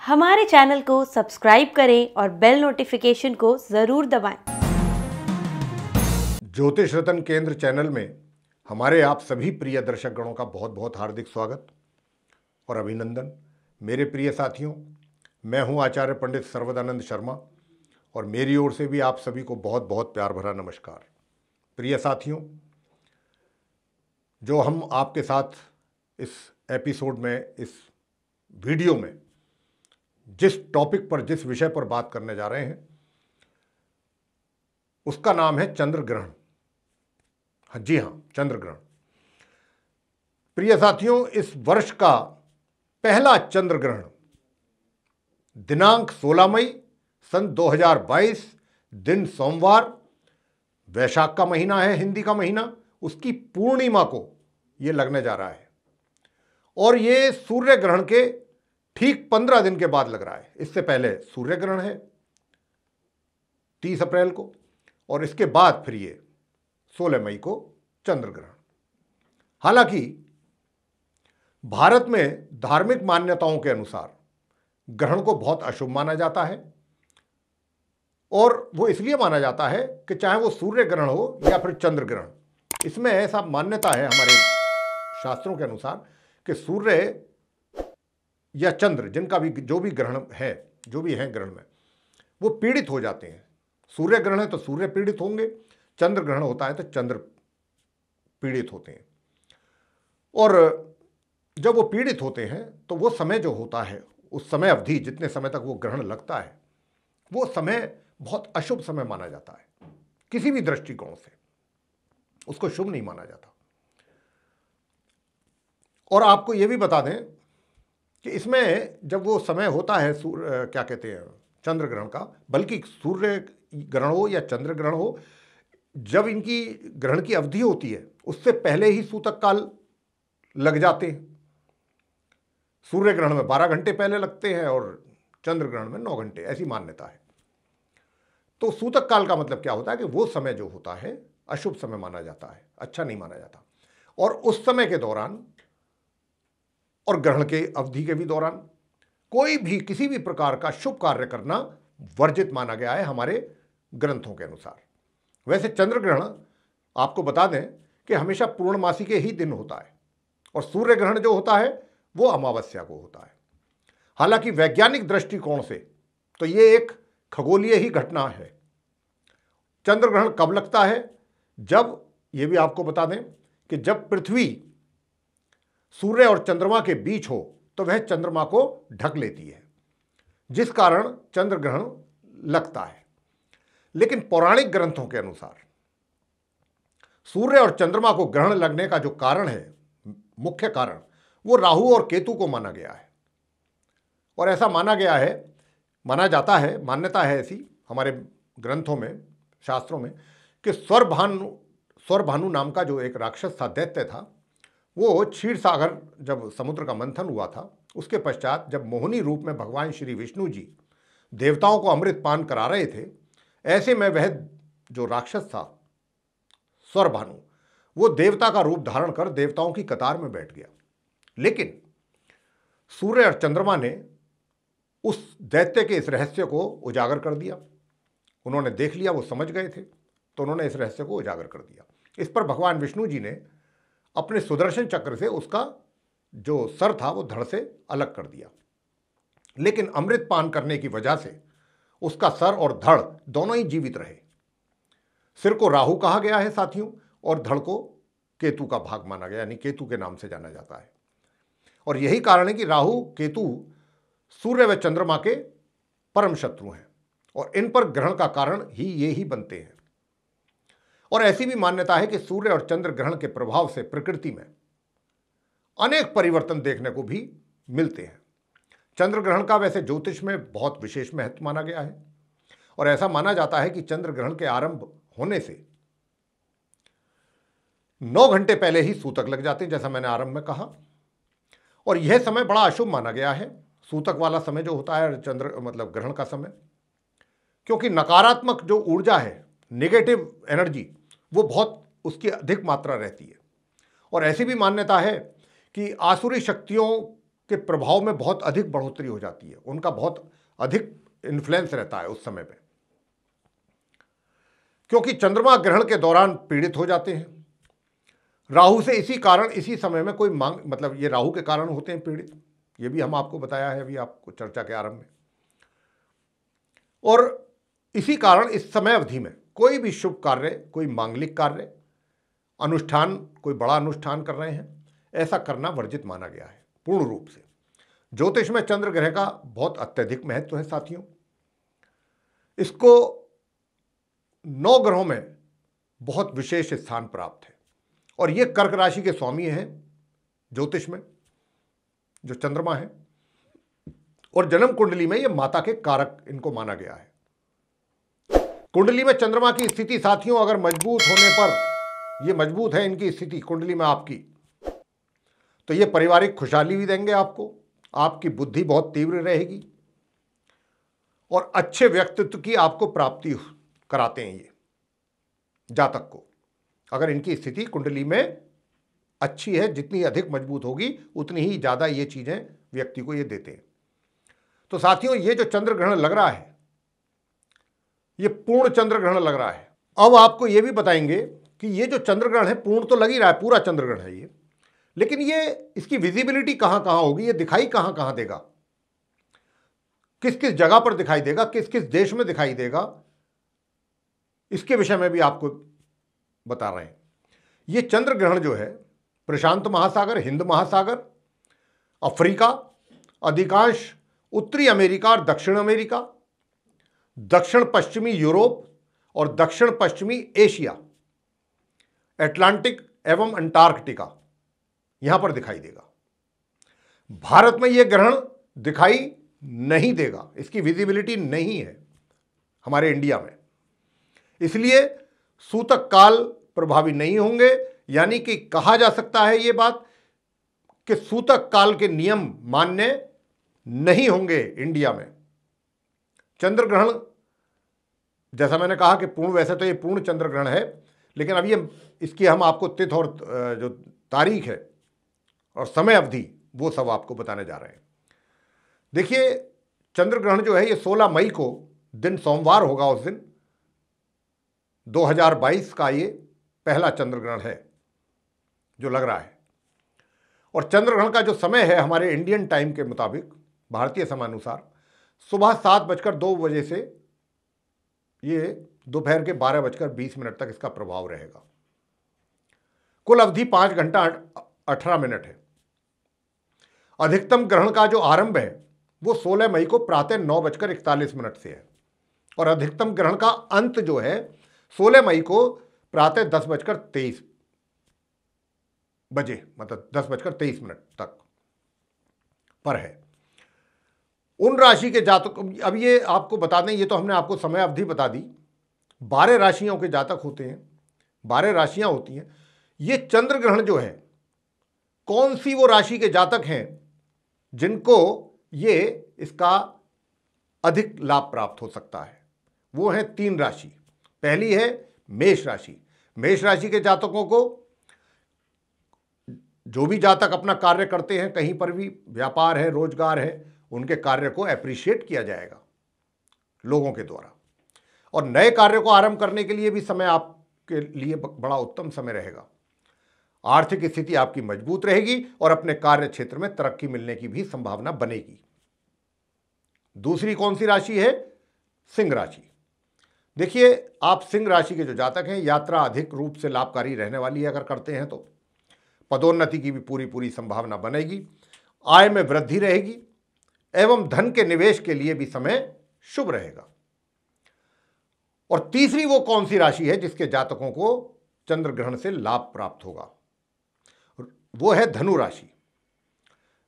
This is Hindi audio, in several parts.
हमारे चैनल को सब्सक्राइब करें और बेल नोटिफिकेशन को ज़रूर दबाएं। ज्योतिष रत्न केंद्र चैनल में हमारे आप सभी प्रिय दर्शक गणों का बहुत बहुत हार्दिक स्वागत और अभिनंदन। मेरे प्रिय साथियों, मैं हूं आचार्य पंडित सर्वदानंद शर्मा और मेरी ओर से भी आप सभी को बहुत बहुत प्यार भरा नमस्कार। प्रिय साथियों, जो हम आपके साथ इस एपिसोड में, इस वीडियो में जिस टॉपिक पर, जिस विषय पर बात करने जा रहे हैं उसका नाम है चंद्र ग्रहण। जी हां, चंद्र ग्रहण। प्रिय साथियों, इस वर्ष का पहला चंद्र ग्रहण दिनांक 16 मई सन 2022, दिन सोमवार, वैशाख का महीना है, हिंदी का महीना, उसकी पूर्णिमा को यह लगने जा रहा है और यह सूर्य ग्रहण के ठीक 15 दिन के बाद लग रहा है। इससे पहले सूर्य ग्रहण है 30 अप्रैल को और इसके बाद फिर ये 16 मई को चंद्र ग्रहण। हालांकि भारत में धार्मिक मान्यताओं के अनुसार ग्रहण को बहुत अशुभ माना जाता है और वो इसलिए माना जाता है कि चाहे वो सूर्य ग्रहण हो या फिर चंद्र ग्रहण, इसमें ऐसा मान्यता है हमारे शास्त्रों के अनुसार कि सूर्य या चंद्र, जिनका भी जो भी ग्रहण है, जो भी है ग्रहण में, वो पीड़ित हो जाते हैं। सूर्य ग्रहण है तो सूर्य पीड़ित होंगे, चंद्र ग्रहण होता है तो चंद्र पीड़ित होते हैं। और जब वो पीड़ित होते हैं तो वो समय जो होता है, उस समय अवधि, जितने समय तक वो ग्रहण लगता है, वो समय बहुत अशुभ समय माना जाता है। किसी भी दृष्टिकोण से उसको शुभ नहीं माना जाता। और आपको ये भी बता दें कि इसमें जब वो समय होता है क्या कहते हैं, चंद्र ग्रहण का, बल्कि सूर्य ग्रहण हो या चंद्र ग्रहण हो, जब इनकी ग्रहण की अवधि होती है उससे पहले ही सूतक काल लग जाते हैं। सूर्य ग्रहण में 12 घंटे पहले लगते हैं और चंद्र ग्रहण में 9 घंटे, ऐसी मान्यता है। तो सूतक काल का मतलब क्या होता है कि वो समय जो होता है अशुभ समय माना जाता है, अच्छा नहीं माना जाता। और उस समय के दौरान और ग्रहण के अवधि के भी दौरान कोई भी किसी भी प्रकार का शुभ कार्य करना वर्जित माना गया है हमारे ग्रंथों के अनुसार। वैसे चंद्र ग्रहण आपको बता दें कि हमेशा पूर्णमासी के ही दिन होता है और सूर्य ग्रहण जो होता है वो अमावस्या को होता है। हालांकि वैज्ञानिक दृष्टिकोण से तो ये एक खगोलीय ही घटना है। चंद्र ग्रहण कब लगता है? जब, ये भी आपको बता दें कि जब पृथ्वी सूर्य और चंद्रमा के बीच हो तो वह चंद्रमा को ढक लेती है, जिस कारण चंद्र ग्रहण लगता है। लेकिन पौराणिक ग्रंथों के अनुसार सूर्य और चंद्रमा को ग्रहण लगने का जो कारण है, मुख्य कारण, वो राहु और केतु को माना गया है। और ऐसा माना गया है, माना जाता है, मान्यता है ऐसी हमारे ग्रंथों में, शास्त्रों में, कि स्वरभानु नाम का जो एक राक्षस था, दैत्य था, वो क्षीर सागर, जब समुद्र का मंथन हुआ था, उसके पश्चात जब मोहिनी रूप में भगवान श्री विष्णु जी देवताओं को अमृत पान करा रहे थे, ऐसे में वह जो राक्षस था स्वरभानु, वो देवता का रूप धारण कर देवताओं की कतार में बैठ गया। लेकिन सूर्य और चंद्रमा ने उस दैत्य के इस रहस्य को उजागर कर दिया। उन्होंने देख लिया, वो समझ गए थे, तो उन्होंने इस रहस्य को उजागर कर दिया। इस पर भगवान विष्णु जी ने अपने सुदर्शन चक्र से उसका जो सर था वो धड़ से अलग कर दिया। लेकिन अमृत पान करने की वजह से उसका सर और धड़ दोनों ही जीवित रहे। सिर को राहु कहा गया है साथियों, और धड़ को केतु का भाग माना गया, यानी केतु के नाम से जाना जाता है। और यही कारण है कि राहु केतु सूर्य व चंद्रमा के परम शत्रु हैं और इन पर ग्रहण का कारण ही ये ही बनते हैं। और ऐसी भी मान्यता है कि सूर्य और चंद्र ग्रहण के प्रभाव से प्रकृति में अनेक परिवर्तन देखने को भी मिलते हैं। चंद्र ग्रहण का वैसे ज्योतिष में बहुत विशेष महत्व माना गया है और ऐसा माना जाता है कि चंद्र ग्रहण के आरंभ होने से 9 घंटे पहले ही सूतक लग जाते हैं, जैसा मैंने आरंभ में कहा। और यह समय बड़ा अशुभ माना गया है, सूतक वाला समय जो होता है, चंद्र मतलब ग्रहण का समय, क्योंकि नकारात्मक जो ऊर्जा है, नेगेटिव एनर्जी, वो बहुत उसकी अधिक मात्रा रहती है। और ऐसी भी मान्यता है कि आसुरी शक्तियों के प्रभाव में बहुत अधिक बढ़ोतरी हो जाती है, उनका बहुत अधिक इन्फ्लुएंस रहता है उस समय पे, क्योंकि चंद्रमा ग्रहण के दौरान पीड़ित हो जाते हैं राहु से। इसी कारण इसी समय में कोई मांग, मतलब ये राहु के कारण होते हैं पीड़ित, ये भी हम आपको बताया है अभी आपको चर्चा के आरंभ में। और इसी कारण इस समय अवधि में कोई भी शुभ कार्य, कोई मांगलिक कार्य, अनुष्ठान, कोई बड़ा अनुष्ठान कर रहे हैं, ऐसा करना वर्जित माना गया है पूर्ण रूप से। ज्योतिष में चंद्र ग्रह का बहुत अत्यधिक महत्व है साथियों। इसको 9 ग्रहों में बहुत विशेष स्थान प्राप्त है और ये कर्क राशि के स्वामी हैं ज्योतिष में, जो चंद्रमा है, और जन्म कुंडली में ये माता के कारक इनको माना गया है। कुंडली में चंद्रमा की स्थिति साथियों अगर मजबूत होने पर, ये मजबूत है इनकी स्थिति कुंडली में आपकी, तो ये पारिवारिक खुशहाली भी देंगे आपको, आपकी बुद्धि बहुत तीव्र रहेगी और अच्छे व्यक्तित्व की आपको प्राप्ति कराते हैं ये जातक को। अगर इनकी स्थिति कुंडली में अच्छी है, जितनी अधिक मजबूत होगी उतनी ही ज़्यादा ये चीज़ें व्यक्ति को ये देते हैं। तो साथियों ये जो चंद्र ग्रहण लग रहा है, ये पूर्ण चंद्र ग्रहण लग रहा है। अब आपको ये भी बताएंगे कि ये जो चंद्र ग्रहण है, पूर्ण तो लग ही रहा है, पूरा चंद्र ग्रहण है ये, लेकिन ये इसकी विजिबिलिटी कहाँ कहाँ होगी, ये दिखाई कहाँ कहाँ देगा, किस किस जगह पर दिखाई देगा, किस किस देश में दिखाई देगा, इसके विषय में भी आपको बता रहे हैं। ये चंद्र ग्रहण जो है प्रशांत महासागर, हिंद महासागर, अफ्रीका, अधिकांश उत्तरी अमेरिका और दक्षिण अमेरिका, दक्षिण पश्चिमी यूरोप और दक्षिण पश्चिमी एशिया, अटलांटिक एवं अंटार्कटिका, यहां पर दिखाई देगा। भारत में यह ग्रहण दिखाई नहीं देगा, इसकी विजिबिलिटी नहीं है हमारे इंडिया में, इसलिए सूतक काल प्रभावी नहीं होंगे। यानी कि कहा जा सकता है यह बात कि सूतक काल के नियम मान्य नहीं होंगे इंडिया में। चंद्र ग्रहण, जैसा मैंने कहा कि पूर्ण, वैसे तो ये पूर्ण चंद्र ग्रहण है, लेकिन अब ये इसकी हम आपको तिथि और जो तारीख है और समय अवधि वो सब आपको बताने जा रहे हैं। देखिए चंद्र ग्रहण जो है ये 16 मई को दिन सोमवार होगा, उस दिन 2022 का ये पहला चंद्र ग्रहण है जो लग रहा है। और चंद्र ग्रहण का जो समय है हमारे इंडियन टाइम के मुताबिक, भारतीय समयानुसार, सुबह 7:02 से ये दोपहर के 12:20 तक इसका प्रभाव रहेगा। कुल अवधि 5 घंटा 18 मिनट है। अधिकतम ग्रहण का जो आरंभ है वो 16 मई को प्रातः 9:41 से है और अधिकतम ग्रहण का अंत जो है 16 मई को प्रातः 10:23 बजे, मतलब 10:23 तक पर है। उन राशि के जातक, अब ये आपको बता दें, ये तो हमने आपको समय अवधि बता दी, 12 राशियों के जातक होते हैं, 12 राशियां होती हैं। ये चंद्र ग्रहण जो है, कौन सी वो राशि के जातक हैं जिनको ये इसका अधिक लाभ प्राप्त हो सकता है, वो है 3 राशि। पहली है मेष राशि। मेष राशि के जातकों को, जो भी जातक अपना कार्य करते हैं, कहीं पर भी व्यापार है, रोजगार है, उनके कार्य को एप्रिशिएट किया जाएगा लोगों के द्वारा। और नए कार्य को आरंभ करने के लिए भी समय आपके लिए बड़ा उत्तम समय रहेगा। आर्थिक स्थिति आपकी मजबूत रहेगी और अपने कार्य क्षेत्र में तरक्की मिलने की भी संभावना बनेगी। दूसरी कौन सी राशि है? सिंह राशि। देखिए आप सिंह राशि के जो जातक हैं, यात्रा अधिक रूप से लाभकारी रहने वाली है अगर करते हैं तो। पदोन्नति की भी पूरी संभावना बनेगी, आय में वृद्धि रहेगी एवं धन के निवेश के लिए भी समय शुभ रहेगा। और तीसरी वो कौन सी राशि है जिसके जातकों को चंद्र ग्रहण से लाभ प्राप्त होगा? वो है धनु राशि।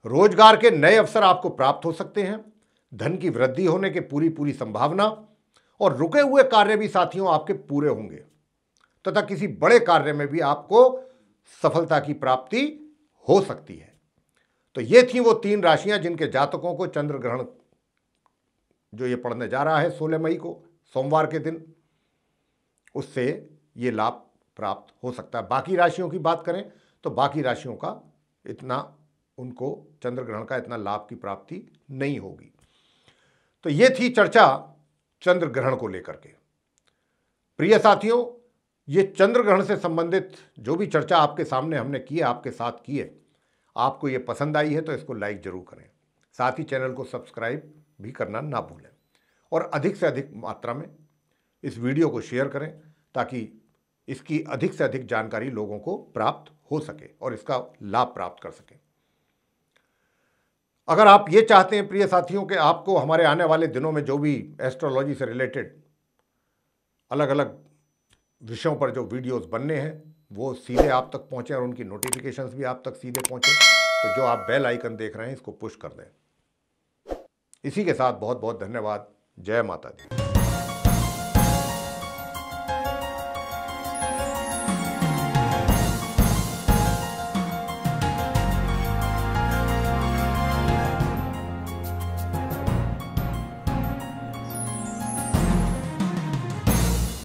रोजगार के नए अवसर आपको प्राप्त हो सकते हैं, धन की वृद्धि होने के पूरी संभावना, और रुके हुए कार्य भी साथियों आपके पूरे होंगे तथा किसी बड़े कार्य में भी आपको सफलता की प्राप्ति हो सकती है। तो ये थी वो 3 राशियां जिनके जातकों को चंद्र ग्रहण जो ये पड़ने जा रहा है 16 मई को सोमवार के दिन, उससे ये लाभ प्राप्त हो सकता है। बाकी राशियों की बात करें तो बाकी राशियों का इतना उनको चंद्र ग्रहण का इतना लाभ की प्राप्ति नहीं होगी। तो ये थी चर्चा चंद्र ग्रहण को लेकर के। प्रिय साथियों, ये चंद्र ग्रहण से संबंधित जो भी चर्चा आपके सामने हमने की है, आपके साथ की है, आपको ये पसंद आई है तो इसको लाइक जरूर करें। साथ ही चैनल को सब्सक्राइब भी करना ना भूलें और अधिक से अधिक मात्रा में इस वीडियो को शेयर करें ताकि इसकी अधिक से अधिक जानकारी लोगों को प्राप्त हो सके और इसका लाभ प्राप्त कर सकें। अगर आप ये चाहते हैं प्रिय साथियों कि आपको हमारे आने वाले दिनों में जो भी एस्ट्रोलॉजी से रिलेटेड अलग अलग विषयों पर जो वीडियोस बनने हैं वो सीधे आप तक पहुंचे और उनकी नोटिफिकेशंस भी आप तक सीधे पहुंचे, तो जो आप बेल आइकन देख रहे हैं इसको पुश कर दें। इसी के साथ बहुत बहुत धन्यवाद। जय माता दी।